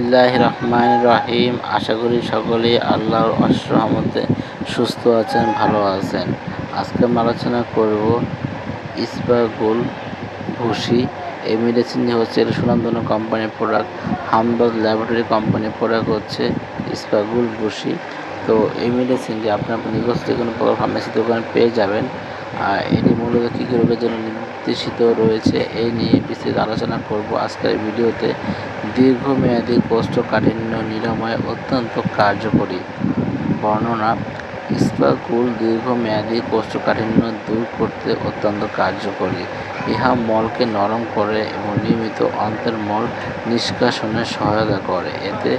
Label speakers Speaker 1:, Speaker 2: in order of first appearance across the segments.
Speaker 1: বিসমিল্লাহির রহমানির রহিম। আশা করি সকলেই আল্লাহর অশেষ রহমতে সুস্থ আছেন, ভালো আছেন। আজকে আমি আলোচনা করব ইসবাগুল ভুসি। এই মেডিসিনটি হচ্ছে এটা সুনামধন্য কোম্পানির প্রোডাক্ট, হামদর্দ ল্যাবরেটরি কোম্পানির প্রোডাক্ট হচ্ছে ইসবাগুল ভুসি। তো এই মেডিসিনটি আপনার নিকটস্থ কোনো প্রকার ফার্মেসি দোকানে পেয়ে যাবেন। এটি মূলত কী কী রোগের জন্য নির্দেশিত রয়েছে এই নিয়ে বিস্তৃত আলোচনা করব আজকের ভিডিওতে। দীর্ঘমেয়াদী কোষ্ঠকাঠিন্য নিরাময়ে অত্যন্ত কার্যকরী। বর্ণনা: ইসবাগুল দীর্ঘমেয়াদী কোষ্ঠকাঠিন্য দূর করতে অত্যন্ত কার্যকরী। ইহা মলকে নরম করে এবং নিয়মিত অন্তর্মল নিষ্কাশনে সহায়তা করে। এতে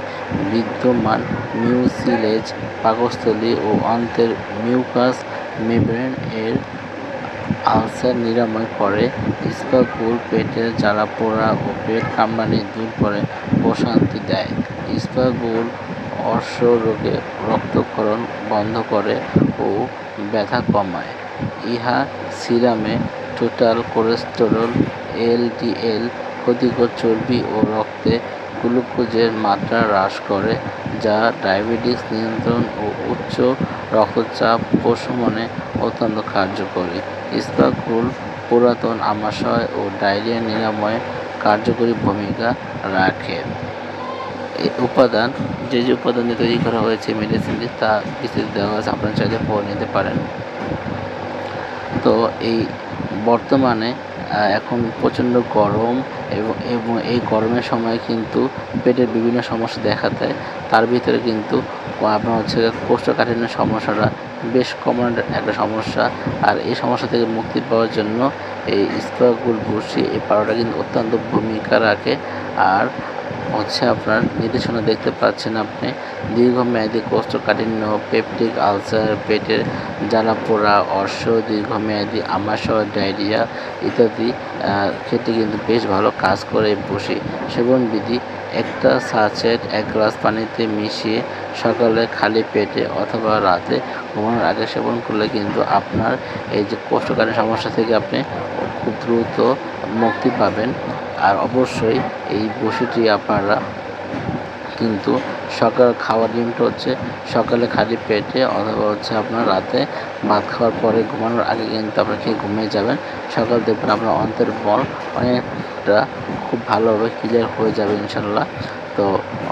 Speaker 1: বিদ্যমান মিউসিলেজ পাকস্থলী ও অন্ত্রের মিউকাস মেমব্রেন এর আলসার নিরাময় করে। ইসবাগুল পেটের জ্বালা-পোড়া ও পেট কামড়ানি দূর করে প্রশান্তি দেয়। ইসবাগুল অর্শরোগে রক্তক্ষরণ বন্ধ করে ও ব্যথা কমায়। ইহা সিরামে টোটাল কোলেস্টেরল, এলডিএল, ক্ষতিকর চর্বি ও রক্তে গ্লুকোজের মাত্রা হ্রাস করে, যা ডায়াবেটিস নিয়ন্ত্রণ ও উচ্চ রক্তচাপ প্রশমনে অত্যন্ত কার্যকরী। ইসবাগুল পুরাতন আমাশয় ও ডায়রিয়া নিরাময়ে কার্যকরী ভূমিকা রাখে। এই উপাদান যে উপাদান দিয়ে তৈরি করা হয়েছে মেডিসিনটি তা বিস্তৃত দেওয়া আছে, আপনারা চাইলে পড়ে নিতে পারেন। তো এই বর্তমানে এখন প্রচণ্ড গরম এবং এই গরমের সময় কিন্তু পেটের বিভিন্ন সমস্যা দেখা দেয়। তার ভিতরে কিন্তু আপনার হচ্ছে কোষ্ঠকাঠিন্যের সমস্যাটা বেশ কমন একটা সমস্যা। আর এই সমস্যা থেকে মুক্তি পাওয়ার জন্য এই ইসবাগুল ভুসি এই পাউডারটা কিন্তু অত্যন্ত ভূমিকা রাখে। আর হচ্ছে আপনার নির্দেশনা দেখতে পাচ্ছেন আপনি, দীর্ঘমেয়াদী কোষ্ঠকাঠিন্য, পেপটিক আলসার, পেটের জ্বালাপোড়া, অর্শ, দীর্ঘমেয়াদী আমাশয়, ডায়রিয়া ইত্যাদি ক্ষেত্রে কিন্তু বেশ ভালো কাজ করে এই ভুসি। সেবনবিধি: একটা সাচেট 1 গ্লাস পানিতে মিশিয়ে সকালে খালি পেটে অথবা রাতে ঘুমানোর আগে সেবন করলে কিন্তু আপনার এই যে কোষ্ঠকাঠিন্য সমস্যা থেকে আপনি খুব দ্রুত মুক্তি পাবেন। আর অবশ্যই এই ভুসিটি আপনারা কিন্তু সকাল খাওয়ার নিয়মটা হচ্ছে সকালে খালি পেটে অথবা হচ্ছে আপনার রাতে ভাত খাওয়ার পরে ঘুমানোর আগে কিন্তু আপনারা খেয়ে ঘুমিয়ে যাবেন। সকাল দেখবেন আপনার অন্ত্রের মল অনেকটা খুব ভালোভাবে ক্লিয়ার হয়ে যাবে ইনশাল্লাহ। তো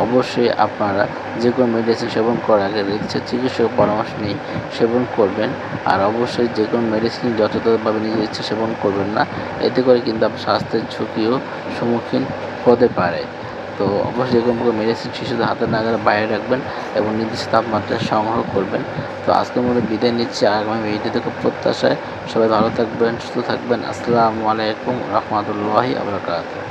Speaker 1: অবশ্যই আপনারা যে কোনো মেডিসিন সেবন করার আগে চিকিৎসকের পরামর্শ নিয়ে সেবন করবেন। আর অবশ্যই যে কোনো মেডিসিন যথাযথভাবে নিজের ইচ্ছা সেবন করবেন না, এতে করে কিন্তু আপনার স্বাস্থ্যের ঝুঁকিও সম্মুখীন হতে পারে। তো অবশ্যই যে কোনো মেডিসিন শিশুদের হাতের নাগালের বাইরে রাখবেন এবং নির্দিষ্ট তাপমাত্রায় সংগ্রহ করবেন। তো আজকের মধ্যে বিদায় নিচ্ছি। আগামী ভিডিও থেকে প্রত্যাশায় সবাই ভালো থাকবেন, সুস্থ থাকবেন। আসসালামু আলাইকুম রহমতুল্লাহি ওয়া বারাকাতুহু।